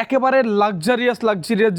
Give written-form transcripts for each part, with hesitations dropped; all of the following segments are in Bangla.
একেবারে লাক্সারিয়াস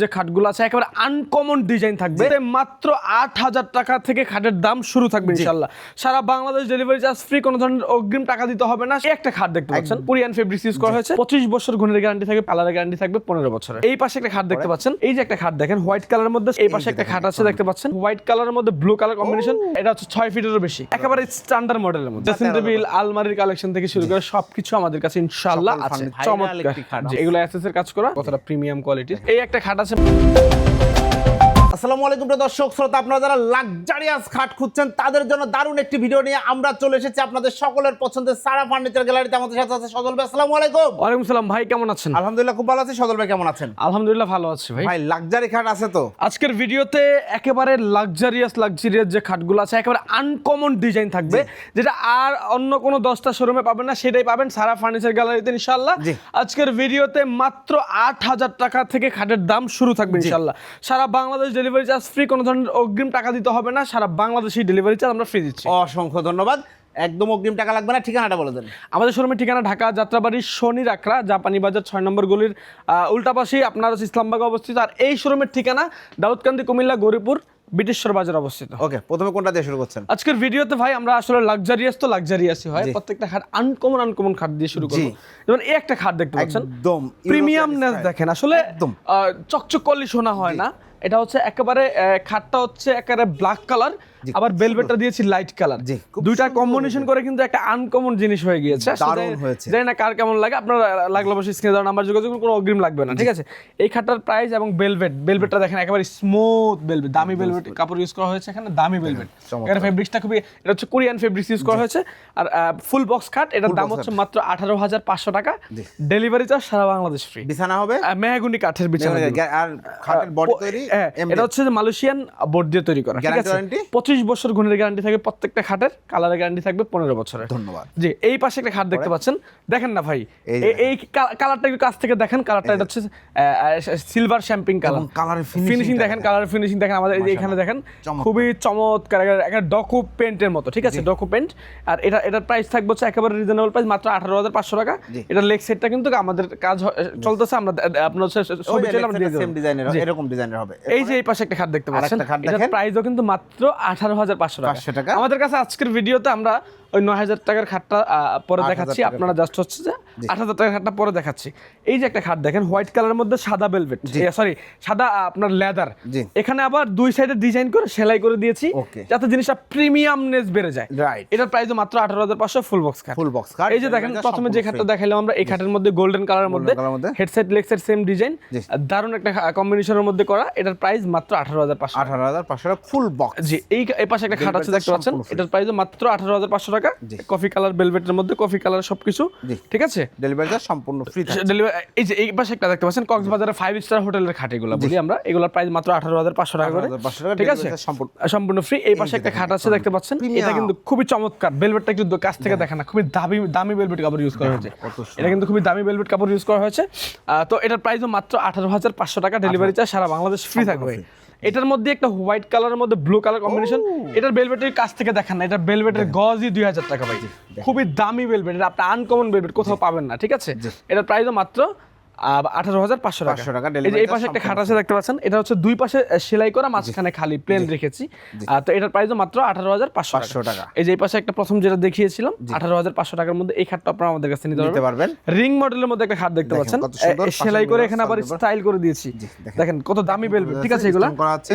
যে খাটগুলো আছে একেবারে আনকমন ডিজাইন থাকবে মাত্র 8,000 টাকা থেকে খাটের দাম শুরু থাকবে ইনশাআল্লাহ। সারা বাংলাদেশ ডেলিভারি চার্জ ফ্রি, কোনো ধরনের অগ্রিম টাকা দিতে হবে না। এই একটা খাট দেখতে পাচ্ছেন কোরিয়ান ফেব্রিক্স ইউজ করা হয়েছে, 25 বছর গুণের গ্যারান্টি থাকবে, কালারের গ্যারান্টি থাকবে 15 বছরের। এই পাশে একটা খাট দেখতে পাচ্ছেন, এই যে একটা খাট দেখেন হোয়াইট কালারের মধ্যে, এই পাশে একটা খাট আছে দেখতে পাচ্ছেন হোয়াইট কালারের মধ্যে ব্লু কালার কম্বিনেশন। এটা হচ্ছে 6 ফিটেরও বেশি, একেবারে স্ট্যান্ডার্ড মডেলের মধ্যে। ড্রেসিং টেবিল, আলমারির কালেকশন থেকে শুরু করে সবকিছু আমাদের কাছে ইনশাআল্লাহ আছে। চমৎকার, এগুলো এসএস এর কাজ করা, কতটা প্রিমিয়াম কোয়ালিটির। এই একটা খাট আছে। আসসালামু আলাইকুম প্রিয় দর্শক শ্রোতা, আপনারা যারা লাক্সারিয়াস খাট খুঁজছেন তাদের জন্য দারুণ একটি ভিডিও নিয়ে আমরা চলে এসেছি আপনাদের সকলের পছন্দের সারা ফার্নিচার গ্যালারিতে। আমাদের সাথে আছে সজল ভাই। আসসালামু আলাইকুম। ওয়ালাইকুম সালাম ভাই, কেমন আছেন? আলহামদুলিল্লাহ খুব ভালো আছি। সজল ভাই কেমন আছেন? আলহামদুলিল্লাহ ভালো আছি ভাই। ভাই লাক্সারি খাট আছে তো আজকের ভিডিওতে একেবারে লাক্সারিয়াস যে খাটগুলো আছে একেবারে আনকমন ডিজাইন থাকবে, যেটা আর অন্য কোনো 10টা শোরুমে পাবেন না, সেটাই পাবেন সারা ফার্নিচার গ্যালারিতে ইনশাআল্লাহ। আজকের ভিডিওতে মাত্র 8,000 টাকা থেকে খাটের দাম শুরু থাকবে ইনশাআল্লাহ। সারা বাংলাদেশ ডেলিভারি চার্জ ফ্রি, কোনো ধরনের অগ্রিম টাকা দিতে হবে না। সারা বাংলাদেশি ডেলিভারি চার্জ আমরা ফ্রি দিচ্ছি। অসংখ্য ধন্যবাদ। একদম অগ্রিম টাকা লাগবে না। ঠিকানাটা বলে দেন। আমাদের শোরুমের ঠিকানা ঢাকা যাত্রাবাড়ি শনি রাকড়া জাপানি বাজার 6 নম্বর গলির উল্টা পাশেই আপনার ইসলামবাগে অবস্থিত। আর এই শোরুমের ঠিকানা দাউদকান্দি, কুমিল্লা, গৌরীপুর, বিটেশ্বর বাজার অবস্থিত। ওকে, প্রথমে কোনটা দিয়ে শুরু করছেন? আজকের ভিডিওতে ভাই আমরা আসলে লাক্সারিয়াসই হয়, প্রত্যেকটা খাট আনকমন খাট দিয়ে শুরু করব। যেমন এই একটা খাট দেখতে পাচ্ছেন, একদম প্রিমিয়ামনেস দেখেন, আসলে একদম চকচক করলে শোনা হয় না। এটা হচ্ছে একেবারে খাটটা হচ্ছে একেবারে ব্ল্যাক কালার, আবার বেলভেটটা দিয়েছি লাইট কালার, দুইটা কম্বিনেশন করে কিন্তু একটা আনকমন জিনিস হয়ে গিয়েছে। জানি না কার কেমন লাগে, আপনারা লাগলে অবশ্যই স্ক্রিনে দেওয়া নাম্বার যোগাযোগ করুন, কোনো অগ্রিম লাগবে না, ঠিক আছে? এই খাটটার প্রাইস এবং বেলভেটটা দেখেন একেবারে স্মুথ বেলভেট, দামি বেলভেট কাপড় ইউজ করা হয়েছে এখানে, দামি বেলভেট। এর ফেব্রিক্সটা খুবই, এটা হচ্ছে কোরিয়ান ফেব্রিক্স ইউজ করা হয়েছে। আর ফুল বক্স খাট, এটার দাম হচ্ছে মাত্র 18,500 টাকা, ডেলিভারি চার্জ সারা বাংলাদেশ ফ্রি। বিছানা হবে মেহগনি কাঠের বিছানা, আর খাটের বডি তৈরি এটা হচ্ছে মালয়েশিয়ান বোর্ড দিয়ে তৈরি করা, ঠিক আছে? 25 বছর গুণের গ্যারান্টি থাকবে প্রত্যেকটা খাটের, কালারের গ্যারান্টি থাকবে 15 বছরের। ধন্যবাদ। জি, এই পাশে একটা খাট দেখতে পাচ্ছেন, দেখেন না ভাই, এই কালারটা একটু কাছ থেকে দেখেন। কালারটা এটা হচ্ছে সিলভার শ্যাম্পিং কালার, কালারের ফিনিশিং দেখেন, কালারের ফিনিশিং দেখেন। আমাদের এখানে দেখেন খুবই চমৎকার, একটা ডকু পেন্টের মতো, ঠিক আছে? Docu paint. আর এটার প্রাইস থাকবে হচ্ছে একেবারে রিজনেবল প্রাইস, মাত্র 18,500 টাকা। এটার লেগ সেটটা কিন্তু আমাদের কাজ চলতেছে, আমরা আপনার ছবি চাইলে আমরা দিয়ে দেব, সেম ডিজাইনের, এরকম ডিজাইনের হবে। এই যে এই পাশে একটা খাট দেখতে পাচ্ছেন, এটার প্রাইসও কিন্তু মাত্র 18,500 টাকা। আমাদের কাছে আজকের ভিডিওতে আমরা ওই 9,000 টাকার খাটটা পরে দেখাচ্ছি, আপনারা জাস্ট হচ্ছে যে 8,000 টাকার খাটটা পরে দেখাচ্ছি। এই যে একটা খাট দেখেন হোয়াইট কালারের মধ্যে সাদা বেলভেট, সরি সাদা আপনার লেদার, এখানে আবার দুই সাইডে ডিজাইন করে সেলাই করে দিয়েছি যাতে জিনিসটা প্রিমিয়ামনেস বেড়ে যায়। এটার প্রাইসও মাত্র 18,500, ফুল বক্স খাট। এই যে দেখেন প্রথমে যে খাটটা দেখাইলাম আমরা, এই খাটের মধ্যে গোল্ডেন কালারের মধ্যে হেডসেট লেগসেট সেম ডিজাইন, দারুণ একটা কম্বিনেশনের মধ্যে করা। এটার প্রাইস মাত্র 18,500 ফুল বক্স। জি, এই পাশে একটা খাট আছে দেখতে পাচ্ছেন, এটার প্রাইসও মাত্র 18,500 টাকা, কফি কালার বেলভেটের মধ্যে, কফি কালার সবকিছু, ঠিক আছে? ডেলিভারি চার্জ সম্পূর্ণ ফ্রি। এই যে এই পাশে একটা দেখতে পাচ্ছেন কক্সবাজারের 5 স্টার হোটেলের খাট, এগুলো বলি আমরা, এগুলোর প্রাইস মাত্র 18,500 টাকা করে, ঠিক আছে? সম্পূর্ণ ফ্রি। এই পাশে একটা খাট আছে দেখতে পাচ্ছেন, এটা কিন্তু খুবই চমৎকার, বেলভেটটা একটু কাছ থেকে দেখেন না, খুবই দামি বেলভেট কাপড় ইউজ করা হয়েছে। এটা কিন্তু খুবই দামি বেলভেট কাপড় ইউজ করা হয়েছে। তো এটার প্রাইসও মাত্র 18,500 টাকা, ডেলিভারি চার্জ সারা বাংলাদেশ ফ্রি থাকবে। এটার মধ্যে একটা হোয়াইট কালারের মধ্যে ব্লু কালার কম্বিনেশন, এটার বেলভেটের কাছ থেকে দেখেন না, এটা বেলভেটের গজই 2,000 টাকা ভাই, খুবই দামি বেলভেট, এটা আপনি আনকমন বেলভেট কোথাও পাবেন না, ঠিক আছে? এটার প্রাইসও মাত্র 18,500 টাকা। এই পাশে একটা খাট আছে দেখতে পাচ্ছেন, এটা হচ্ছে দুই পাশে সেলাই করা, মাঝখানে খালি প্লেন রেখেছি। তো এটার প্রাইসও মাত্র 18,500 টাকা। এই যে এই পাশে একটা প্রথম যেটা দেখিয়েছিলাম 18,500 টাকার মধ্যে, এই খাটটা আপনারা আমাদের কাছে নিতে পারবেন। রিং মডেলের মধ্যে একটা খাট দেখতে পাচ্ছেন, সেলাই করে এখানে আবার স্টাইল করে দিয়েছি, দেখেন কত দামি বেলভেট, ঠিক আছে? এগুলো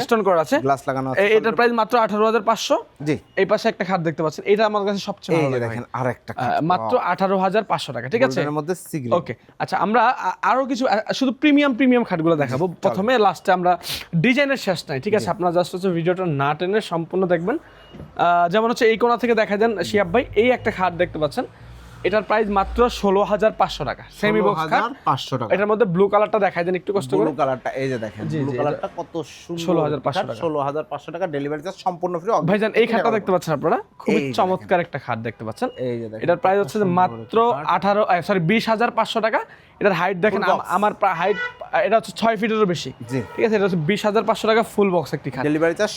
স্টোন করা আছে, গ্লাস লাগানো আছে। এটার প্রাইস মাত্র 18,500। জি, এই পাশে একটা খাট দেখতে পাচ্ছেন, এটা আমার কাছে সবচেয়ে ভালো লাগে, দেখেন আরেকটা মাত্র 18,500 টাকা, ঠিক আছে? ওকে, আচ্ছা আমরা আরো কিছু শুধু প্রিমিয়াম খাটগুলো দেখাবো প্রথমে, লাস্টে আমরা ডিজাইনের শেষ নাই, ঠিক আছে? আপনারা জাস্ট হচ্ছে ভিডিওটা না টেনে সম্পূর্ণ দেখবেন। যেমন হচ্ছে এই কোণা থেকে দেখা যান শিয়াব ভাই, এই একটা খাট দেখতে পাচ্ছেন, এটার প্রাইস মাত্র 16,500 টাকা, সেমি বক্স খাট 500 টাকা। এটার মধ্যে ব্লু কালারটা দেখাই দেন একটু কষ্ট করে, ব্লু কালারটা এই যে দেখেন, ব্লু কালারটা কত সুন্দর, 16,500 টাকা, 16,500 টাকা, ডেলিভারি চার্জ সম্পূর্ণ ফ্রি। ভাইজান এই খাটটা দেখতে পাচ্ছেন আপনারা, খুব চমৎকার একটা খাট দেখতে পাচ্ছেন, এই যে দেখেন, এটার প্রাইস হচ্ছে মাত্র 20,500 টাকা। এটার হাইট দেখেন, আমার হাইট এটা হচ্ছে 6 ফিটেরও বেশি, ঠিক আছে? এটা হচ্ছে 20,500 টাকা, ফুল বক্স একটি খাট, ডেলিভারি চার্জ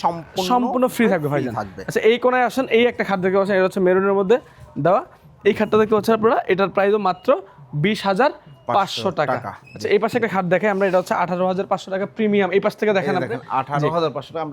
সম্পূর্ণ ফ্রি থাকবে ভাইজান। আচ্ছা এই কোণায় আসেন, এই একটা খাট দেখতে পাচ্ছেন, এটা হচ্ছে মেরুনের মধ্যে দেওয়া, এই খাটটা দেখতে পাচ্ছেন আপনারা, এটার প্রাইসও মাত্র 500 টাকা। আচ্ছা এই পাশে একটা খাট দেখাই আমরা, এটা হচ্ছে 18,500 টাকা প্রিমিয়াম। এই পাশ থেকে দেখেন আপনি 18,500 টাকা।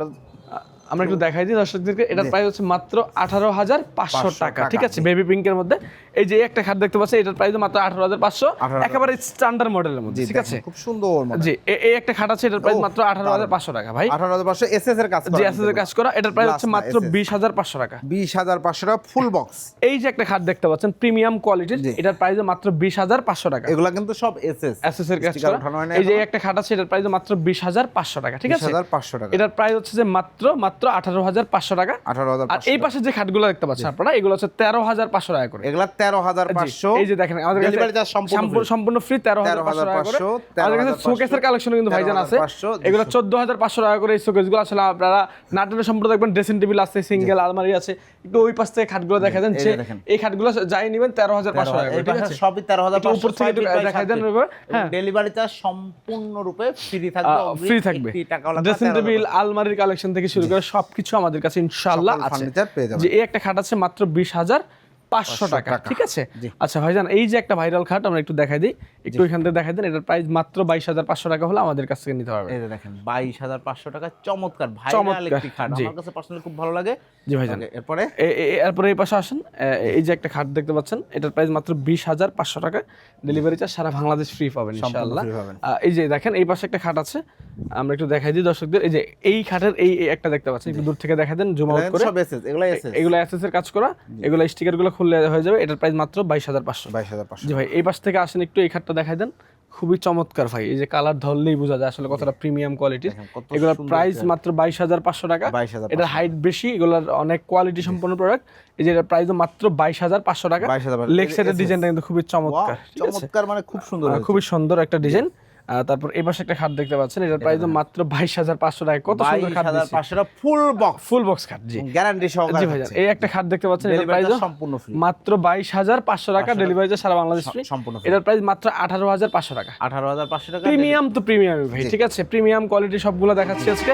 আমরা একটু দেখাই দিই দর্শকদেরকে, এটার প্রাইস হচ্ছে মাত্র 18,500 টাকা, ঠিক আছে, বেবি পিঙ্কের মধ্যে। এই যে একটা খাট দেখতে পাচ্ছেন, এটার প্রাইস মাত্র 18,500, একেবারে স্ট্যান্ডার্ড মডেলের মধ্যে, ঠিক আছে, খুব সুন্দর মডেল। জি এই একটা খাট আছে, এটার প্রাইস মাত্র 18,500 টাকা ভাই। 18,500 এসএস এর কাজ করা, জি এসএস এর কাজ করা। এটার প্রাইস হচ্ছে মাত্র 20,500 টাকা। 20,500 টাকা ফুল বক্স। এই যে একটা খাট দেখতে পাচ্ছেন প্রিমিয়াম কোয়ালিটির, এটার প্রাইস মাত্র 20,500 টাকা। এগুলা কিন্তু সব এসএস এর কাজ করা। এই যে একটা খাট আছে, এটার প্রাইস মাত্র 20,500 টাকা, ঠিক আছে, 20,500 টাকা। এটার প্রাইস হচ্ছে যে মাত্র 18,500 টাকা। আর এই পাশে যে খাটগুলো দেখতে পাচ্ছেন আপনারা, এগুলো হচ্ছে 13,500 টাকা করে। এগুলা 13,500। এই যে দেখেন আমাদের কাছে সম্পূর্ণ ফ্রি 13,500 টাকা করে। আমাদের কাছে শোকেসের কালেকশন কিন্তু ভাইজান আছে, এগুলো 14,500 টাকা করে। এই শোকেসগুলো আসলে আপনারা নাটোরের সম্পূর্ণ দেখবেন, ড্রেসিং টেবিল আছে, সিঙ্গেল আলমারি আছে। একটু ওই পাশ থেকে খাটগুলো দেখা দেন, যে এই খাটগুলো যাই নেবেন 13,500 টাকা করে, ঠিক আছে, সবই 13,500। উপর থেকে দেখাই দেন। হ্যাঁ, ডেলিভারি চার্জ সম্পূর্ণরূপে ফ্রি থাকবে, ফ্রি থাকবে। ড্রেসিং টেবিল আলমারির কালেকশন থেকে শুরু করে সবকিছু আমাদের কাছে ইনশাআল্লাহ আছে। যে এই একটা খাট আছে মাত্র 20,500 টাকা, ঠিক আছে। আচ্ছা ভাইজান, এই যে একটা ভাইরাল খাট আমরা একটু দেখাই দিই, একটু এখান থেকে দেখাই দেন। এটার প্রাইস মাত্র 22,500 টাকা হলে আমাদের কাছ থেকে নিতে পারবেন। এই যে দেখেন 22,500 টাকা, চমৎকার ভাইরাল একটি খাট, আমার কাছে পার্সোনালি খুব ভালো লাগে। জি ভাইজান, এরপরে এই পাশে আসেন। এই যে একটা খাট দেখতে পাচ্ছেন, এটার প্রাইস মাত্র 20,500 টাকা। ডেলিভারি চার্জ সারা বাংলাদেশ ফ্রি পাবেন ইনশাআল্লাহ। এই যে দেখেন এই পাশে একটা খাট আছে, আমরা একটু দেখাই দিই দর্শকদের। এই যে এই খাটের এই একটা দেখতে পাচ্ছেন, একটু দূর থেকে দেখাই দেন, জুম আউট করে। এগুলো এসএস এর কাজ করা, এগুলো স্টিকার গুলো খুললে হয়ে যাবে। এটার প্রাইস মাত্র 22,500। জি ভাই, এই পাশ থেকে আসেন, একটু এই খাটটা দেখাই দেন, খুবই চমৎকার ভাই। এই যে কালার ধরলেই বোঝা যায় আসলে কতটা প্রিমিয়াম কোয়ালিটির। এগুলোর প্রাইস মাত্র 22,500 টাকা। এটার হাইট বেশি, এগুলোর অনেক কোয়ালিটি সম্পন্ন প্রোডাক্ট। এই যে এটার প্রাইস মাত্র 22,500 টাকা। লেগ সাইডের ডিজাইনটা কিন্তু খুবই চমৎকার, চমৎকার মানে খুব সুন্দর, খুবই সুন্দর একটা ডিজাইন। তারপর এই পাশে একটা খাট দেখতে পাচ্ছেন, এটার প্রাইস মাত্র 22,500 টাকা। কত সুন্দর খাট, 22,500 টাকা ফুল বক্স খাট, জি গ্যারান্টি সহকারে। জি ভাইজান, এই একটা খাট দেখতে পাচ্ছেন, এটার প্রাইস সম্পূর্ণ ফ্রি, মাত্র 22,500 টাকা। ডেলিভারি চার্জ সারা বাংলাদেশ ফ্রি, সম্পূর্ণ ফ্রি। এটার প্রাইস মাত্র 18,500 টাকা। 18,500 টাকা। প্রিমিয়াম তো প্রিমিয়ামই ভাই, ঠিক আছে, প্রিমিয়াম কোয়ালিটি সবগুলো দেখাচ্ছি আজকে।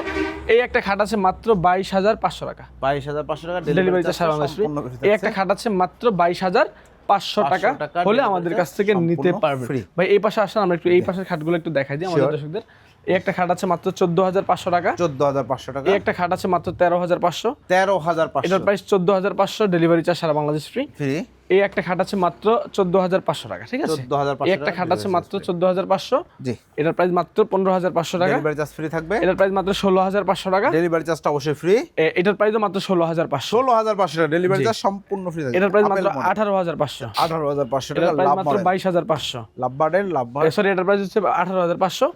এই একটা খাট আছে মাত্র 22,500 টাকা। 22,500 টাকা ডেলিভারি চার্জ সারা বাংলাদেশ ফ্রি। এই একটা খাট আছে মাত্র 22,500 টাকা হলে আমাদের কাছ থেকে নিতে পারবেন ভাই। এই পাশে আসেন, আমরা একটু এই পাশের খাটগুলো একটু দেখাই দিই আমাদের দর্শকদের। এই একটা খাট আছে মাত্র 14,500 টাকা। 14,500 টাকা। এই একটা খাট আছে মাত্র 13,500। 13,500। এটার প্রাইস 14,500, ডেলিভারি চার্জ সারা বাংলাদেশ ফ্রি। এই একটা খাট আছে মাত্র 14,500 টাকা, ঠিক আছে। 14,500। এই একটা খাট আছে মাত্র 14,500। জি, এটার প্রাইস মাত্র 15,500 টাকা। ডেলিভারি চার্জ ফ্রি থাকবে। এটার প্রাইস মাত্র 16,500 টাকা। ডেলিভারি চার্জটা অবশ্যই ফ্রি। এটার প্রাইসও মাত্র 16,500। 16,500 টাকা, ডেলিভারি চার্জ সম্পূর্ণ ফ্রি থাকবে। এটার প্রাইস মাত্র 18,500। 18,500 টাকা। এটার প্রাইস মাত্র 22,500। লাভবার্ডের সরি, এটার প্রাইস হচ্ছে 18,500।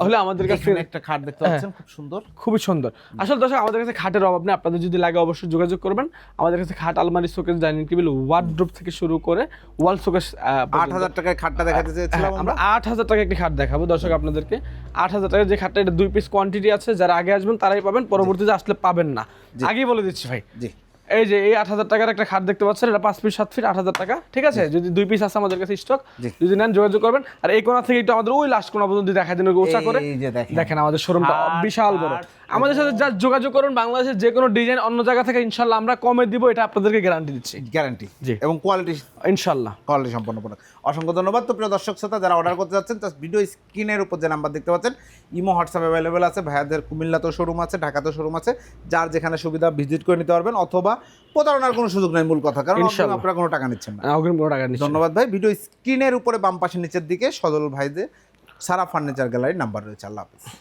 হলে আমাদের কাছে একটা খাট দেখতে পাচ্ছেন, খুব সুন্দর, খুবই সুন্দর। আসলে দর্শক, আমাদের কাছে খাটের অভাব নেই, আপনাদের যদি লাগে অবশ্যই যোগাযোগ করবেন। আমাদের কাছে খাট, আলমারি, শোকেস, ডাইনিং টেবিল, ওয়ার্ডরোব থেকে শুরু করে ওয়াল শোকেস। 8,000 টাকায় খাটটা দেখাতে চেয়েছিলাম আমরা। 8,000 টাকা একটি খাট দেখাবো দর্শক আপনাদেরকে। 8,000 টাকার যে খাটটা, এটা 2 পিস কোয়ান্টিটি আছে, যারা আগে আসবেন তারাই পাবেন, পরবর্তীতে আসলে পাবেন না, আগেই বলে দিচ্ছি ভাই। জি, এই যে এই 8,000 টাকার একটা খাট দেখতে পাচ্ছেন, এটা 5 ফিট 7 ফিট 8,000 টাকা, ঠিক আছে। যদি 2 পিস আছে আমাদের কাছে স্টক, যদি নেন যোগাযোগ করবেন। আর এই কোণা থেকে একটু আমাদের ওই লাস্ট কোণা পর্যন্ত দেখা দিন, উঁচা করে দেখেন আমাদের শোরুমটা বিশাল বড়। আমাদের সাথে যা যোগাযোগ করুন, বাংলাদেশের যে কোনো ডিজাইন অন্য জায়গা থেকে ইনশাআল্লাহ আমরা কমে দিব, এটা আপনাদেরকে গ্যারান্টি দিচ্ছি। গ্যারান্টি, জি, এবং কোয়ালিটি ইনশাআল্লাহ কোয়ালিটি সম্পন্ন প্রোডাক্ট। অসংখ্য ধন্যবাদ। তো প্রিয় দর্শক শ্রোতা, যারা অর্ডার করতে যাচ্ছেন, তার ভিডিও স্ক্রিনের উপর যে নাম্বার দেখতে পাচ্ছেন, ইমো, হোয়াটসঅ্যাপ অ্যাভেলেবেল আছে। ভাইয়াদের কুমিল্লাতেও শোরুম আছে, ঢাকাতেও শোরুম আছে, যার যেখানে সুবিধা ভিজিট করে নিতে পারবেন। অথবা প্রতারণার কোনো সুযোগ নাই, মূল কথা, কারণ আপনারা কোনো টাকা নিচ্ছেন না। অগ্রিম কোনো টাকা নিচ্ছেন। ধন্যবাদ ভাই। ভিডিও স্ক্রিনের উপরে বাম পাশে নিচের দিকে সজল ভাইদের সারা ফার্নিচার গ্যালারির নাম্বার রয়েছে। আল্লাহ হাফেজ।